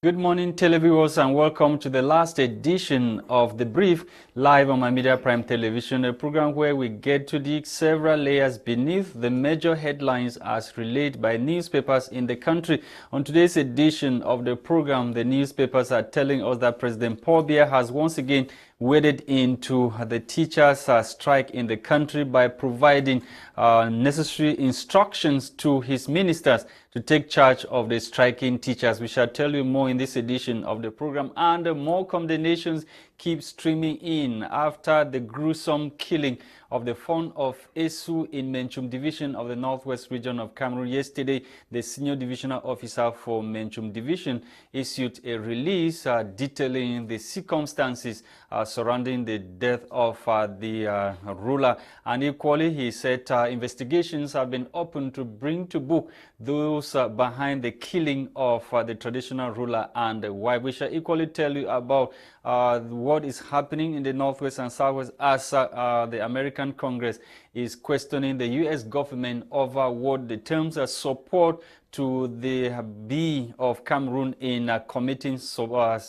Good morning, televiewers, and welcome to the last edition of The Brief, live on my Media Prime Television, a program where we get to dig several layers beneath the major headlines as relayed by newspapers in the country. On today's edition of the program, the newspapers are telling us that President Paul Biya has once again waded into the teachers' strike in the country by providing necessary instructions to his ministers to take charge of the striking teachers. We shall tell you more in this edition of the program, and more condemnations keep streaming in after the gruesome killing of the font of Esu in Menchum Division of the Northwest region of Cameroon. Yesterday, the senior divisional officer for Menchum Division issued a release detailing the circumstances surrounding the death of the ruler. And equally, he said investigations have been opened to bring to book those behind the killing of the traditional ruler and wife. We shall equally tell you about what is happening in the Northwest and Southwest as the American Congress is questioning the U.S. government over what the terms of support to the B of Cameroon in committing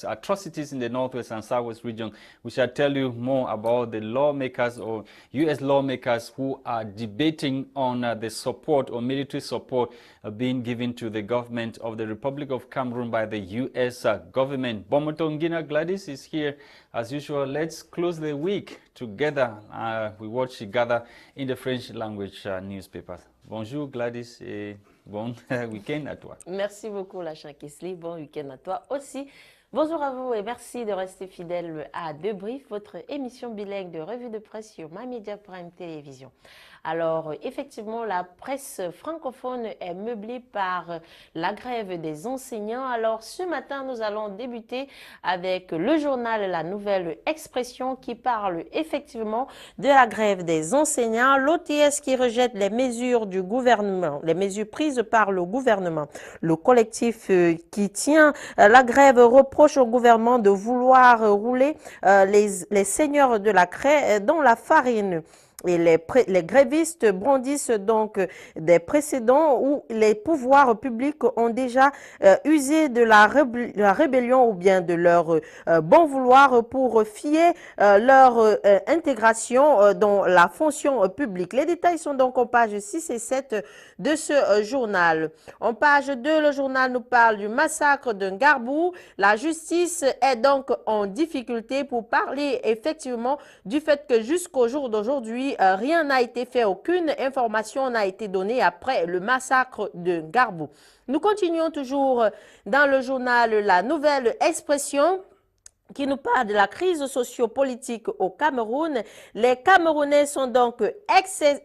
atrocities in the Northwest and Southwest region. We shall tell you more about the lawmakers or U.S. lawmakers who are debating on the support or military support being given to the government of the Republic of Cameroon by the U.S. government. Bomotonguina Gwladys is here as usual. Let's close the week together. We watch together in the French language newspapers. Bonjour Gwladys et bon week-end à toi. Merci beaucoup Lasha. Bon week-end à toi aussi. Bonjour à vous et merci de rester fidèle à The Brief, votre émission bilingue de revue de presse sur My Media Prime Télévision. Alors, effectivement, la presse francophone est meublée par la grève des enseignants. Alors, ce matin, nous allons débuter avec le journal La Nouvelle Expression qui parle effectivement de la grève des enseignants. L'OTS qui rejette les mesures du gouvernement, les mesures prises par le gouvernement. Le collectif qui tient la grève reproche au gouvernement de vouloir rouler les seigneurs de la craie dans la farine. Et les grévistes brandissent donc des précédents où les pouvoirs publics ont déjà usé de la rébellion ou bien de leur bon vouloir pour fier leur intégration dans la fonction publique. Les détails sont donc en page 6 et 7 de ce journal. En page 2, le journal nous parle du massacre d'un Garbou. La justice est donc en difficulté pour parler effectivement du fait que jusqu'au jour d'aujourd'hui, rien n'a été fait, aucune information n'a été donnée après le massacre de Garbou. Nous continuons toujours dans le journal La Nouvelle Expression qui nous parle de la crise socio-politique au Cameroun. Les Camerounais sont donc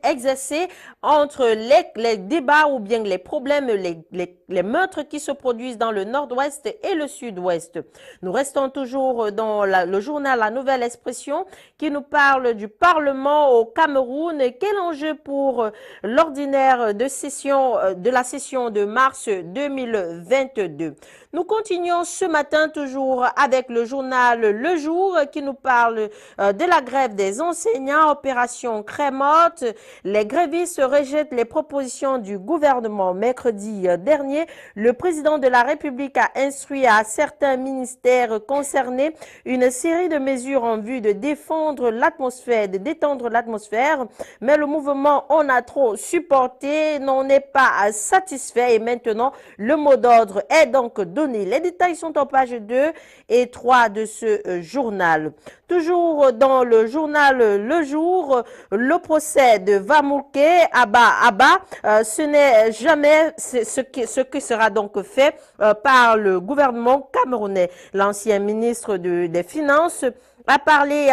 exercés entre les débats ou bien les problèmes, les meurtres qui se produisent dans le nord-ouest et le sud-ouest. Nous restons toujours dans le journal La Nouvelle Expression qui nous parle du Parlement au Cameroun. Quel enjeu pour l'ordinaire de la session de mars 2022. Nous continuons ce matin toujours avec le journal Le Jour qui nous parle de la grève des enseignants, opération Crémotte. Les grévistes rejettent les propositions du gouvernement. Mercredi dernier, le président de la République a instruit à certains ministères concernés une série de mesures en vue de détendre l'atmosphère, mais le mouvement On a trop supporté n'en est pas satisfait et maintenant le mot d'ordre est donc donné. Les détails sont en page 2 et 3 de ce journal. Toujours dans le journal Le Jour, le procès de Vamouké Abba, ce n'est jamais ce qui sera donc fait par le gouvernement camerounais. L'ancien ministre des Finances a parlé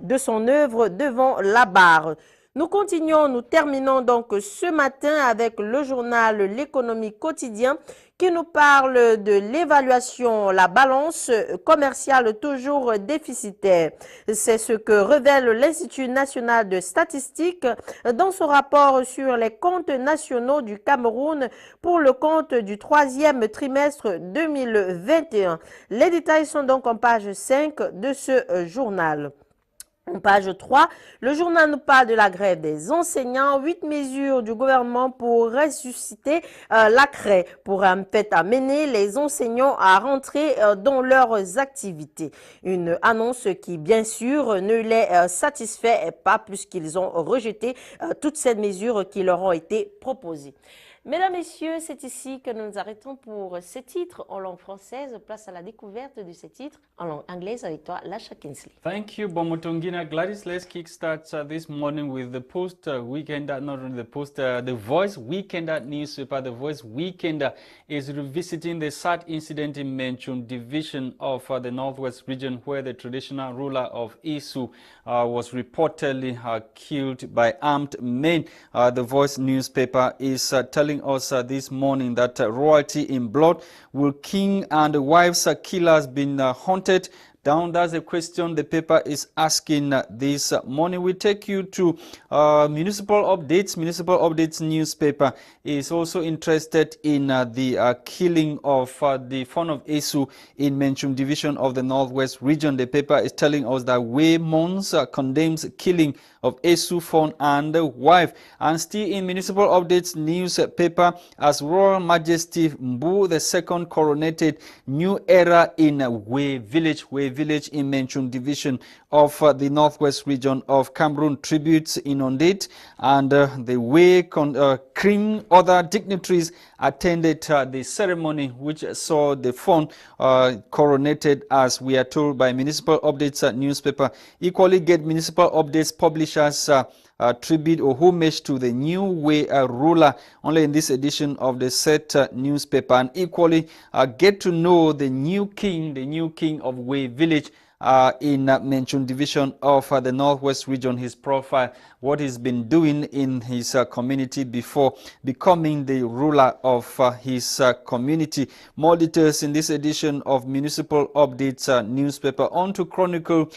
de son œuvre devant la barre. Nous terminons donc ce matin avec le journal L'économie quotidien qui nous parle de l'évaluation, la balance commerciale toujours déficitaire. C'est ce que révèle l'Institut national de statistique dans son rapport sur les comptes nationaux du Cameroun pour le compte du troisième trimestre 2021. Les détails sont donc en page 5 de ce journal. En page 3, le journal nous parle de la grève des enseignants, 8 mesures du gouvernement pour ressusciter la craie, pour amener les enseignants à rentrer dans leurs activités. Une annonce qui, bien sûr, ne les satisfait pas puisqu'ils ont rejeté toutes ces mesures qui leur ont été proposées. Mesdames, Messieurs, c'est ici que nous nous arrêtons pour ce titre en langue française. Place à la découverte de ce titre en langue anglaise avec toi, Lasha. Thank you, Bomotonguina. Gladys, let's kickstart this morning with the post-weekend, not only the post, the Voice Weekend newspaper. The Voice Weekend is revisiting the sad incident in Menchun division of the Northwest region where the traditional ruler of Isu was reportedly killed by armed men. The Voice newspaper is telling us this morning that royalty in blood, will king and wives killers been haunted down? That's a question the paper is asking this morning. We take you to Municipal Updates. Municipal Updates newspaper is also interested in the killing of the Fon of Esu in Menchum division of the Northwest region. The paper is telling us that Mons condemns killing of Esu Fon and wife. And still in Municipal Updates newspaper, as Royal Majesty Mbu II coronated, new era in Way Village in Menchum division of the Northwest region of Cameroon. Tributes inundate, and the Way King, other dignitaries attended the ceremony which saw the Fon coronated, as we are told by Municipal Updates newspaper. Equally get Municipal Updates publishers tribute or homage to the new Way ruler, only in this edition of the set newspaper. And equally get to know the new king of Way Village in Menchun division of the Northwest region, his profile, what he's been doing in his community before becoming the ruler of his community. More details in this edition of Municipal Updates newspaper. On to Chronicle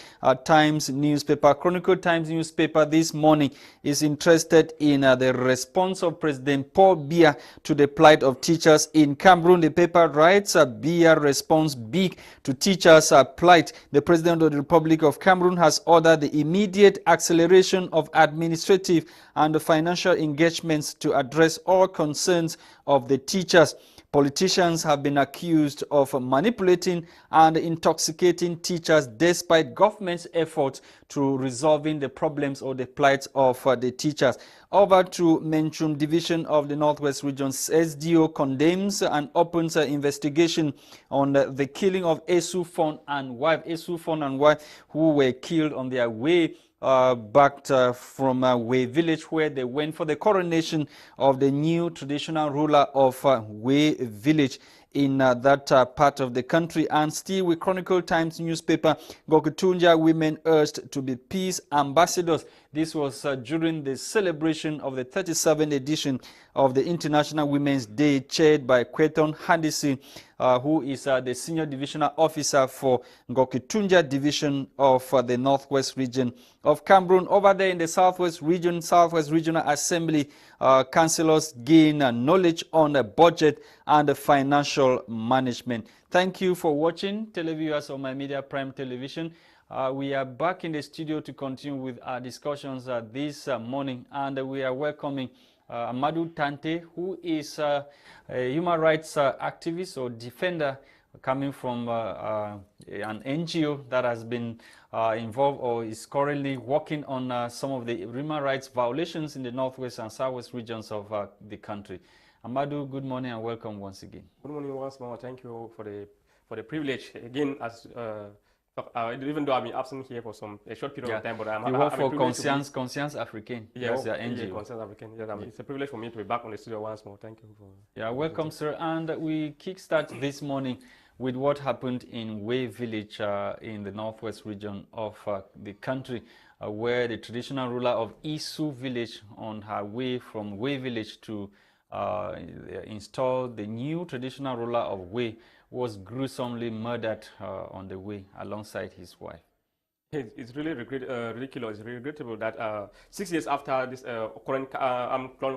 Times newspaper. Chronicle Times newspaper this morning is interested in the response of President Paul Biya to the plight of teachers in Cameroon. The paper writes, Biya responds big to teachers' plight. The President of the Republic of Cameroon has ordered the immediate acceleration of administrative and financial engagements to address all concerns of the teachers. Politicians have been accused of manipulating and intoxicating teachers despite government's efforts to resolving the problems or the plight of the teachers. Over to Menchum division of the Northwest region. SDO condemns and opens an investigation on the killing of Esu Fon and wife. Esu Fon and wife who were killed on their way back from Way Village, where they went for the coronation of the new traditional ruler of Way Village in that part of the country. And still with Chronicle Times newspaper, Gokutunja women urged to be peace ambassadors. This was during the celebration of the 37th edition of the International Women's Day, chaired by Kweton Handisi, who is the Senior Divisional Officer for Ngokitunja Division of the Northwest region of Cameroon. Over there in the Southwest region, Southwest Regional Assembly, councillors gain knowledge on the budget and financial management. Thank you for watching, televiewers of My Media Prime Television. We are back in the studio to continue with our discussions this morning, and we are welcoming Amadou Tarnteh, who is a human rights activist or defender coming from an NGO that has been involved or is currently working on some of the human rights violations in the Northwest and Southwest regions of the country. Amadou, good morning and welcome once again. Good morning once more. Thank you for the privilege again. As even though I've been absent here for a short period of time, but I'm work for Conscience Africaine. Yes, your NGO. Yeah, Conscience Africaine. Yes, it's a privilege for me to be back on the studio once more. Thank you for. Yeah, welcome, sir. And we kickstart this morning with what happened in Way Village in the Northwest region of the country, where the traditional ruler of Isu village, on her way from Way Village to install the new traditional ruler of Way, was gruesomely murdered on the way alongside his wife. It's really ridiculous, it's regrettable that 6 years after this current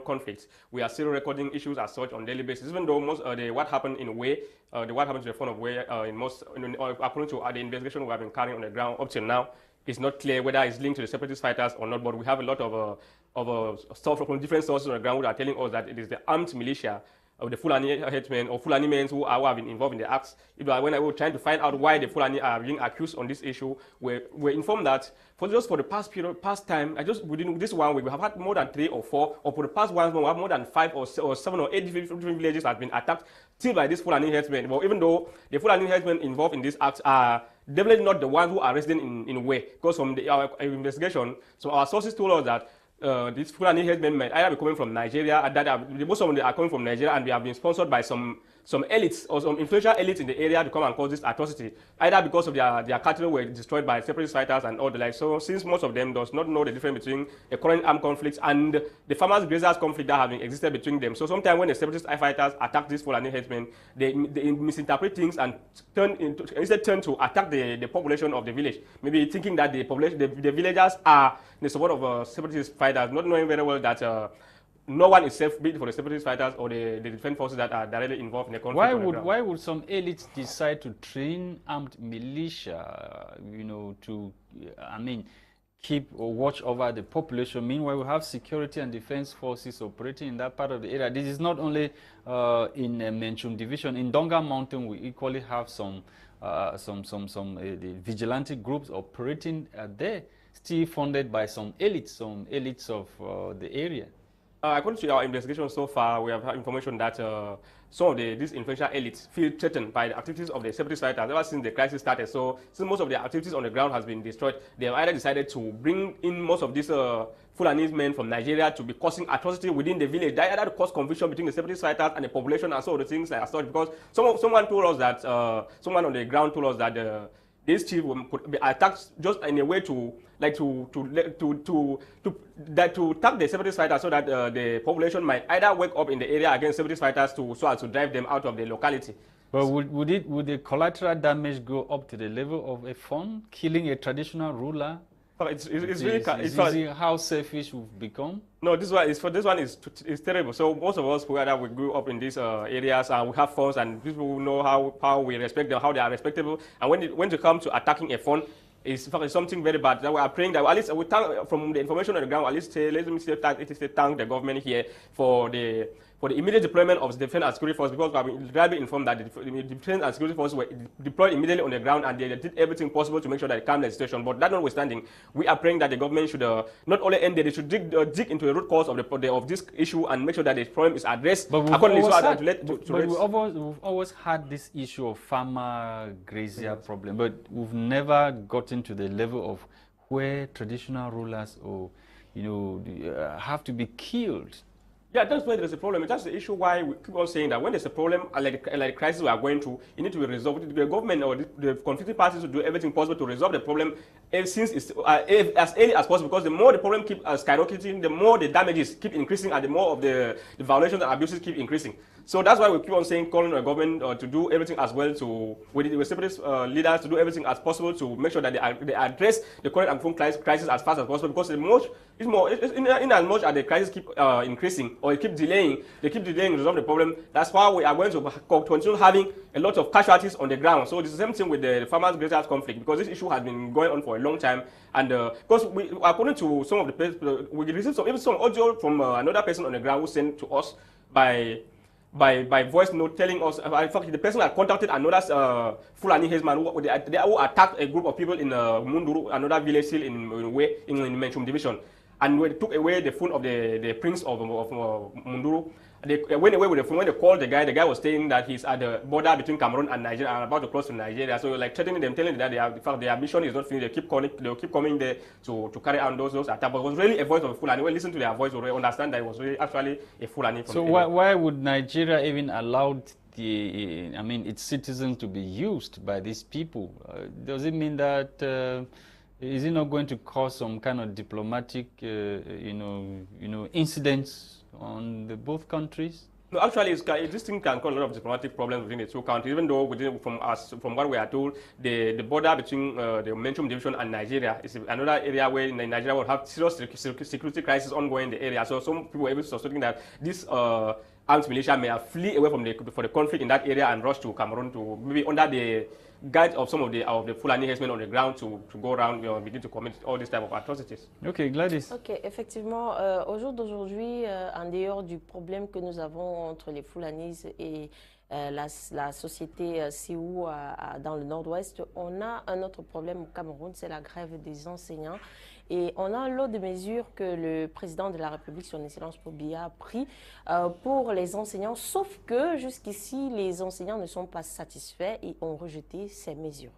conflict, we are still recording issues as such on daily basis, even though most what happened in Way, what happened to the Fon of Way, according to the investigation we have been carrying on the ground up till now, it's not clear whether it's linked to the separatist fighters or not, but we have a lot of stuff from different sources on the ground who are telling us that it is the armed militia of the Fulani headsmen or Fulani men who have been involved in the acts. When I was trying to find out why the Fulani are being accused on this issue, we're informed that for the past time, within this 1 week, we have had more than 3 or 4, or for the past 1 month, we have more than 5 or 7 or 8 different villages that have been attacked still by these Fulani headsmen. Well, even though the Fulani headsmen involved in these acts are definitely not the ones who are arrested in a way, because from our investigation, so our sources told us that these Fulani headsmen might either be coming from Nigeria, and most of them are coming from Nigeria, and we have been sponsored by some elites or some influential elites in the area to come and cause this atrocity, either because of their cattle were destroyed by separatist fighters and all the like. So since most of them does not know the difference between the current armed conflicts and the farmers grazers conflict that have been existed between them, so sometimes when the separatist fighters attack these Fulani headsmen, they misinterpret things and turn to attack the population of the village, maybe thinking that the villagers are in the support of separatist fighters, not knowing very well that no one is safe, be it for the separatist fighters or the defense forces that are directly involved in the conflict. Why would some elites decide to train armed militia, to, keep or watch over the population? Meanwhile, we have security and defense forces operating in that part of the area. This is not only in Menchum division. In Donga Mountain, we equally have some vigilante groups operating there, still funded by some elites of the area. According to our investigation so far, we have had information that some of these influential elites feel threatened by the activities of the separatist fighters ever since the crisis started. So since most of the activities on the ground has been destroyed, they have either decided to bring in most of these Fulani men from Nigeria to be causing atrocity within the village. They either cause confusion between the separatist fighters and the population and so the things like that. Because someone told us that, someone on the ground told us that this chief could be attacked just in a way to attack the separatist fighters, so that the population might either wake up in the area against separatist fighters so as to drive them out of the locality. But would the collateral damage go up to the level of a fund, killing a traditional ruler? It's really how selfish we've become. No, this one is terrible. So most of us we grew up in these areas and we have funds, and people who know how we respect them, how they are respectable. And when it comes to attacking a fund, it's something very bad. That we are praying that at least we thank, from the information on the ground, at least let me say thank the government here for the immediate deployment of the defense and security force, because we have been reliably informed that the defense and security force were deployed immediately on the ground, and they did everything possible to make sure that they calmed the situation. But that notwithstanding, we are praying that the government should not only end there, they should dig into the root cause of this issue and make sure that the problem is addressed. But we've always had this issue of farmer grazier problem, but we've never gotten to the level of where traditional rulers have to be killed. Yeah, that's why there's a problem. That's the issue why we keep on saying that when there's a problem, like the crisis we are going through, it needs to be resolved. The government or the conflicting parties to do everything possible to resolve the problem as early as possible, because the more the problem keeps skyrocketing, the more the damages keep increasing, and the more of the violations and abuses keep increasing. So that's why we keep on saying, calling on the government to do everything as well, with separatist leaders to do everything as possible to make sure that they address the current and crisis as fast as possible, because in as much as the crisis keep increasing or they keep delaying resolve the problem. That's why we are going to continue having a lot of casualties on the ground. So it's the same thing with the farmers grazers conflict, because this issue has been going on for a long time, and because according to some of the people, we received some audio from another person on the ground who sent to us by voice note telling us, in fact, the person had contacted another Fulani headsman who attacked a group of people in Munduru, another village still in Menchum division, and we took away the phone of the prince of Munduru. They went away with the phone. When they called the guy was saying that he's at the border between Cameroon and Nigeria, and about to cross to Nigeria. So like threatening them, telling them that in fact their mission is not finished. They'll keep coming there to carry out those attacks. But it was really a voice of a Fulani. When we listen to their voice, we understand that it was really actually a Fulani. So why would Nigeria even allow its citizens to be used by these people? Does it mean that is it not going to cause some kind of diplomatic incidents on both countries? No, actually, this thing can cause a lot of diplomatic problems between the two countries. Even though from what we are told, the border between the Menchum division and Nigeria is another area where Nigeria will have serious security crisis ongoing in the area. So some people were able to suspect that this armed militia may have flee away from the conflict in that area and rush to Cameroon to maybe under guide of some of the Fulani herdsmen on the ground to go around, begin to commit all these type of atrocities. Okay, Gwladys. Ok, effectivement, au jour d'aujourd'hui, en dehors du problème que nous avons entre les Fulanis et la société Sioux dans le nord-ouest, on a un autre problème au Cameroun, c'est la grève des enseignants. Et on a un lot de mesures que le président de la République, son Excellence Biya, a pris pour les enseignants, sauf que jusqu'ici, les enseignants ne sont pas satisfaits et ont rejeté ces mesures.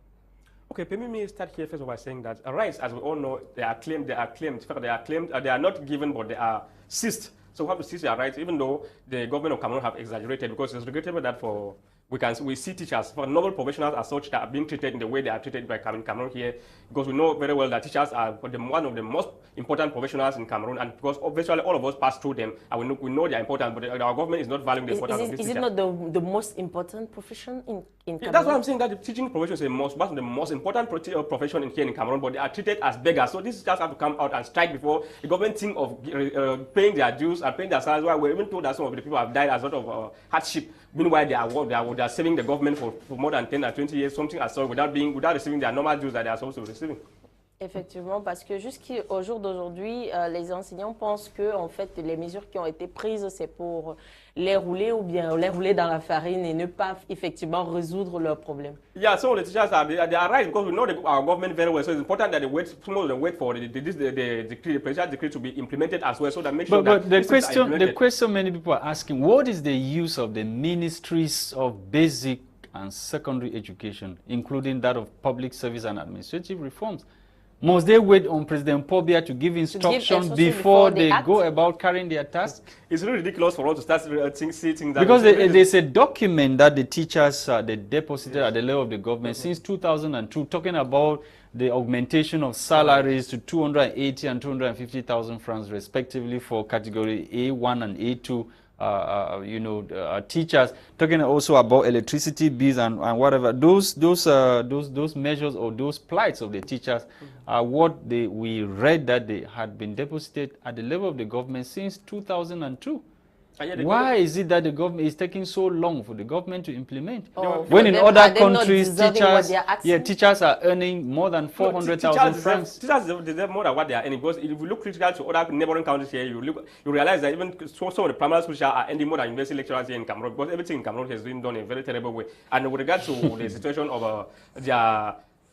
Okay, permit me start here first by saying that rights, as we all know, they are claimed, they are not given, but they are seized. So we have to seize their rights, even though the government of Cameroon have exaggerated, because it's regrettable that we see teachers, for noble professionals as such, that are being treated in the way they are treated by Cameroon here, because we know very well that teachers are one of the most important professionals in Cameroon, and because virtually all of us pass through them, and we know they are important, but our government is not valuing the importance of these teachers. Is it not the most important profession in Cameroon? That's what I'm saying, that the teaching profession is one of the most important profession here in Cameroon, but they are treated as beggars. So these teachers have to come out and strike before the government think of paying their dues and paying their salaries. Why we're even told that some of the people have died as a result of hardship. Meanwhile, they are saving the government for more than 10 or 20 years, something as such, without receiving their normal dues that they are supposed to be receiving. Effectivement, parce que jusqu'au jour d'aujourd'hui, les enseignants pensent que en fait, les mesures qui ont été prises, c'est pour les rouler ou bien les rouler dans la farine et ne pas effectivement résoudre leurs problèmes. Yeah, so the teachers they are right, because we know our government very well. So it's important that they wait for the decree, the presidential decree to be implemented as well, so that make sure But the question many people are asking: what is the use of the ministries of basic and secondary education, including that of public service and administrative reforms? Must they wait on President Biya to give instructions before they go about carrying their tasks? It's really ridiculous for us to start seeing that. Because there's a document that the teachers they deposited at the level of the government since 2002, talking about the augmentation of salaries to 280 and 250,000 francs respectively for category A1 and A2. Teachers, talking also about electricity bills and whatever. Those measures or those plights of the teachers are what we read that they had been deposited at the level of the government since 2002. Why is it that the government is taking so long for the government to implement? When in other countries, teachers are earning more than 400,000 francs. Teachers deserve more than what they are earning, because if you look critical to other neighboring countries here, you realize that even some of the primary schools are earning more than university lecturers here in Cameroon, because everything in Cameroon has been done in a very terrible way. And with regard to the situation of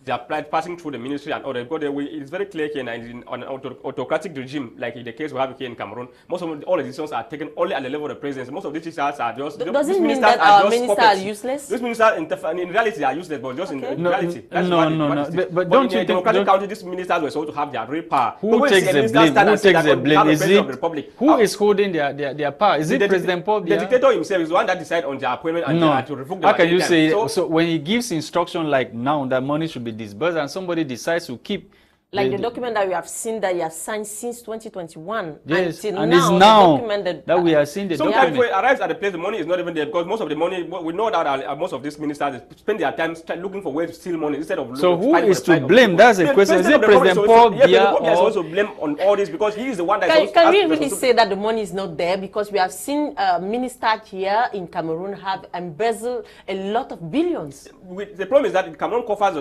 they are passing through the ministry and other, because it's very clear here in an autocratic regime, like in the case we have here in Cameroon, all the decisions are taken only at the level of the presidency. Most of these teachers are just... Does it mean that our ministers are useless? These ministers in reality are useless, but just in reality. No. But don't you think... In a democratic country, these ministers were supposed to have their real power. Who takes the blame? Who is holding their power? Is it President Biya? The dictator himself is the one that decides on their appointment and to revoke them. How can you say... So when he gives instruction like now that money should be disbursed and somebody decides to keep like the document that we have seen that you have signed since 2021. Yes, and it's now that we are seeing the document. Sometimes when it arrives at the place, the money is not even there, because most of the money, we know that most of these ministers spend their time looking for ways to steal money instead of... So who is to blame? That's a question. Is it President Biya or... is also blame on all this, because he is the one that... Can we really say that the money is not there? Because we have seen ministers here in Cameroon have embezzled a lot of billions. The problem is that Cameroon coffers,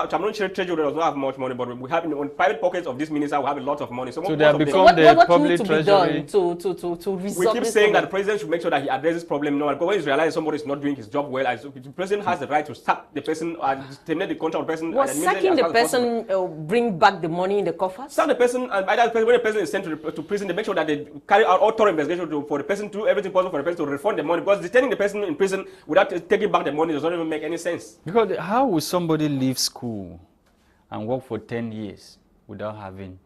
Cameroon treasury does not have much money, but we have in private pockets of this minister who have a lot of money. So they have become the public treasury. To resolve we keep saying that the president should make sure that he addresses this problem now. Because when he realizes somebody is not doing his job well, the president has the right to sack the person and terminate the contract of the person. Was sacking the person bring back the money in the coffers? Sack the person, and by that, when the person is sent to prison, they make sure that they carry out all thorough investigation for the person to do everything possible for the person to refund the money. Because detaining the person in prison without taking back the money does not even make any sense. Because how will somebody leave school and work for 10 years without having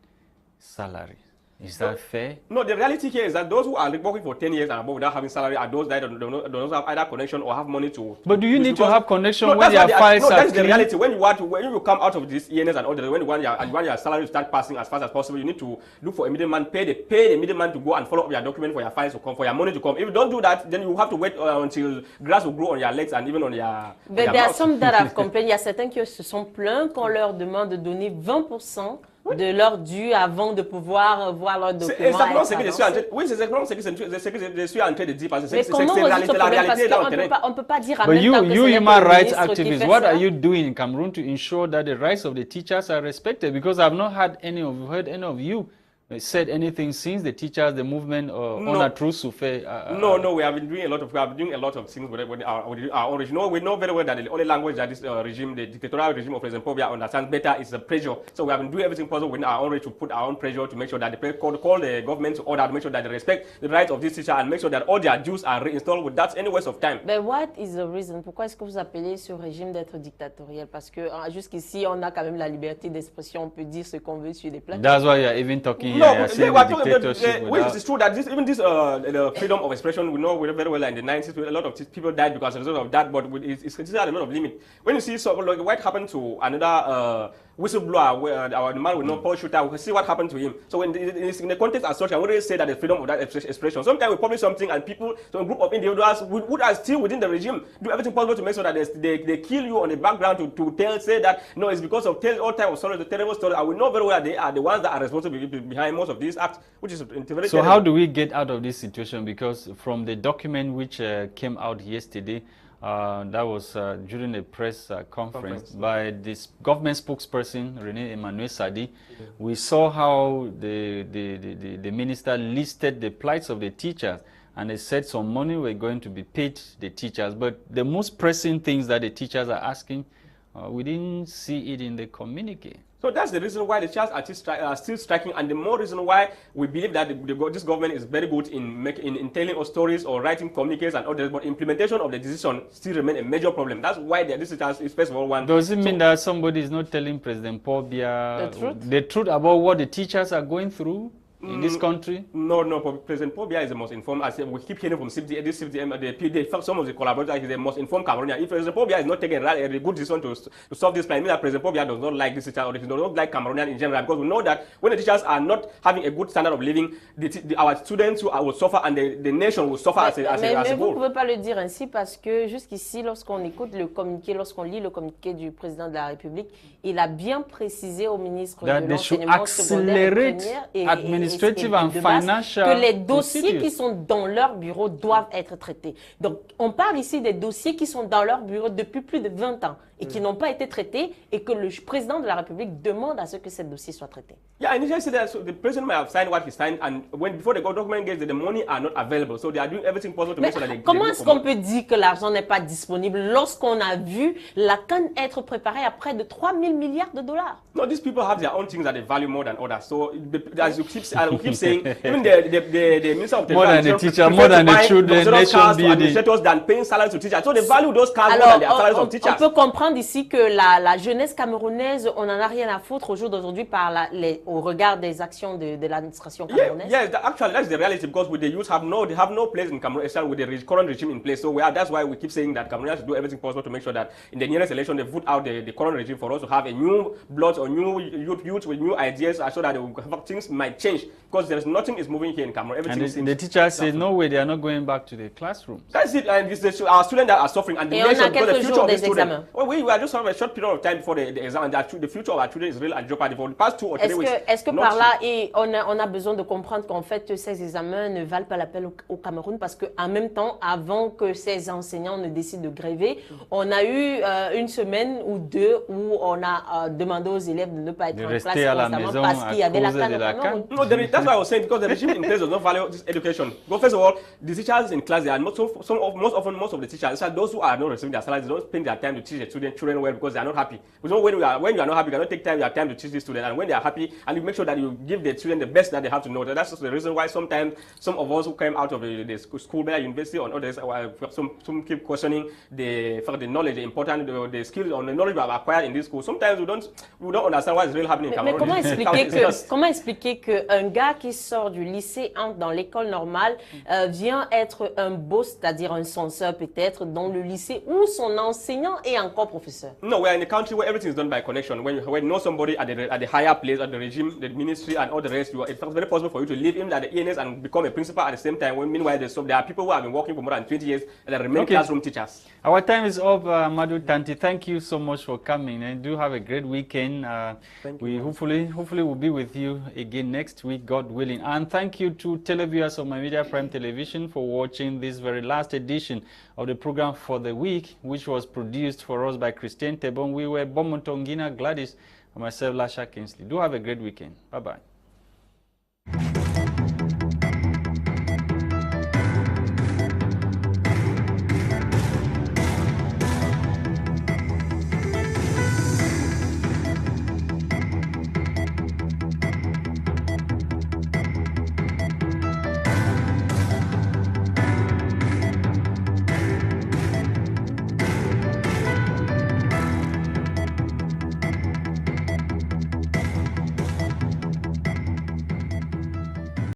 salary? Is that fair? No, the reality here is that those who are working for 10 years and above without having salary are those that don't have either connection or have money to... But do you need to have connection when your files are that's the reality. When you come out of this ENS and others, when you want your salary to start passing as fast as possible, you need to look for a middleman, pay the middleman to go and follow up your document for your files to come, for your money to come. If you don't do that, then you have to wait until grass will grow on your legs and even on your... But there are some that have complained. Il y a certains qui se sont plaints qu'on leur demande de donner 20%. de leur dû avant de pouvoir voir leurs documents. C'est exactement ce que je suis en train de... Oui, c'est exactement ce que je suis en train de dire. Parce que c'est la réalité là au terrain. On ne peut pas dire en But même temps que you c'est human le rights ministre qui activists, fait what ça. are you doing in Cameroon to ensure that the rights of the teachers are respected? Because I've not heard any of you said anything since the teachers, the movement on a truth to fair. No, we have been doing a lot of things with our own regime. No, we know very well that the only language that this regime, the dictatorial regime of President Pobia understands better is the pressure. So we have been doing everything possible within our own right to put our own pressure to make sure that they call the government to order to make sure that they respect the rights of this teacher and make sure that all their dues are reinstalled without any waste of time. But what is the reason? Pourquoi est-ce que vous appelez ce régime d'être dictatorial? Parce que jusqu'ici, on a quand même la liberté d'expression, on peut dire ce qu'on veut sur des plateaux. That's why you're even talking no, here. It's true that the freedom of expression, we know very well in the 90s, a lot of people died because as a result of that, but it's considered a lot of limit. When you see like what happened to another whistleblower, where the man with no Paul shooter, we see what happened to him. So in the context as such, I wouldn't say that the freedom of that expression. Sometimes we publish something and people, so a group of individuals who are still within the regime, do everything possible to make sure that they kill you on the background to say that, no, it's because of all types of stories, the terrible stories. I will know very well that they are the ones that are responsible behind most of these acts, which is very So terrible. how do we get out of this situation? Because from the document which came out yesterday, that was during a press conference by this government spokesperson, René Emmanuel Sadi. We saw how the minister listed the plights of the teachers, and they said some money were going to be paid the teachers. But the most pressing things that the teachers are asking, we didn't see it in the communique. So that's the reason why the teachers are still striking, and the more reason why we believe that this government is very good in telling us stories or writing communiques and others, but implementation of the decision still remains a major problem. That's why this is first of all one. Does it mean that somebody is not telling President Paul Biya the truth about what the teachers are going through in this country? No, President Paul Biya is the most informed. As we keep hearing from CFDM, some of the collaborators, he's the most informed Cameroonian. If President Paul Biya is not taking a good decision to solve this problem, that President Paul Biya does not like this teacher or he does not like Cameroonian in general, because we know that when the teachers are not having a good standard of living, our students will suffer and the nation will suffer as a whole. Mais vous ne pouvez pas le dire ainsi parce que jusqu'ici, lorsqu'on écoute le communiqué, lorsqu'on lit le communiqué du président de la République, il a bien précisé au ministre de l'enseignement secondaire primaire et administrative and financial que les dossiers qui sont dans leur bureau doivent être traités. Donc, on parle ici des dossiers qui sont dans leur bureau depuis plus de 20 ans et qui n'ont pas été traités et que le président de la République demande à ce que ces dossiers soient traités. Yeah, initially said that the president might have signed what he signed, and before the document gets there, the money are not available, so they are doing everything possible to make sure that they. Comment est-ce qu'on peut dire que l'argent n'est pas disponible lorsqu'on a vu la CAN être préparée à près de 3 000 milliards de dollars? No, these people have their own things that they value more than others. So as you keep saying, even the minister of more than the teacher, more than the children, nation building, than paying salaries to teachers. So they value those cars more than their salaries of teachers. On peut comprendre ici que la jeunesse camerounaise, on n'en a rien à foutre au jour d'aujourd'hui au regard des actions de l'administration camerounaise. Yes, actually that's the reality, because with the youth they have no place in Cameroon with the current regime in place. So that's why we keep saying that Cameroonians should do everything possible to make sure that in the nearest election they vote out the current regime for us to have a new blood or new youth with new ideas, so that things might change, because there's nothing is moving here in Cameroon. Everything and the teachers say no way, they are not going back to the classroom. That's it, and it's our students that are suffering, and the nation, because the future of the students. We are just having a short period of time before the exam, and the future of our children is really at jeopardy for the past 2 or 3 weeks. Est-ce que par là, on a besoin de comprendre qu'en fait ces examens ne valent pas la peine au Cameroun, parce qu'en même temps, avant que ces enseignants ne décident de gréver, on a eu une semaine ou deux où on a demandé aux élèves de ne pas être en classe constamment parce qu'il y avait la CAN au Cameroun. No, that's why I was saying, because the regime in place does not value this education. Because first of all, the teachers in class, they are most of the teachers, those who are not receiving their salaries, they don't spend their time to teach the children well, because they are not happy. We know when you are not happy, you cannot take your time to teach the students, and when they are happy, and you make sure that you give the children the best that they have to know. That's just the reason why sometimes some of us who came out of the school, whether university or others, some keep questioning the knowledge, the important, the skills, or the knowledge we have acquired in this school. Sometimes we don't understand what is really happening in Cameroon. Mais comment expliquer qu'un gars qui sort du lycée, entre dans l'école normale, vient être un boss, c'est-à-dire un censeur peut-être, dans le lycée où son enseignant est encore professeur? No, we're in a country where everything is done by connection. When you know somebody at the higher place, at the regime, the ministry, and all the rest, it's very possible for you to live in at the ENS and become a principal at the same time. When meanwhile, there are people who have been working for more than 20 years and remain classroom teachers. Our time is up, Amadou. Tarnteh, thank you so much for coming, and do have a great weekend. We hopefully will be with you again next week, God willing. And thank you to televiewers of My Media Prime Television for watching this very last edition of the program for the week, which was produced for us by Christain, Tebong. We were Bomotonguina, Gwladys, and myself, Lasha. Do have a great weekend. Bye-bye.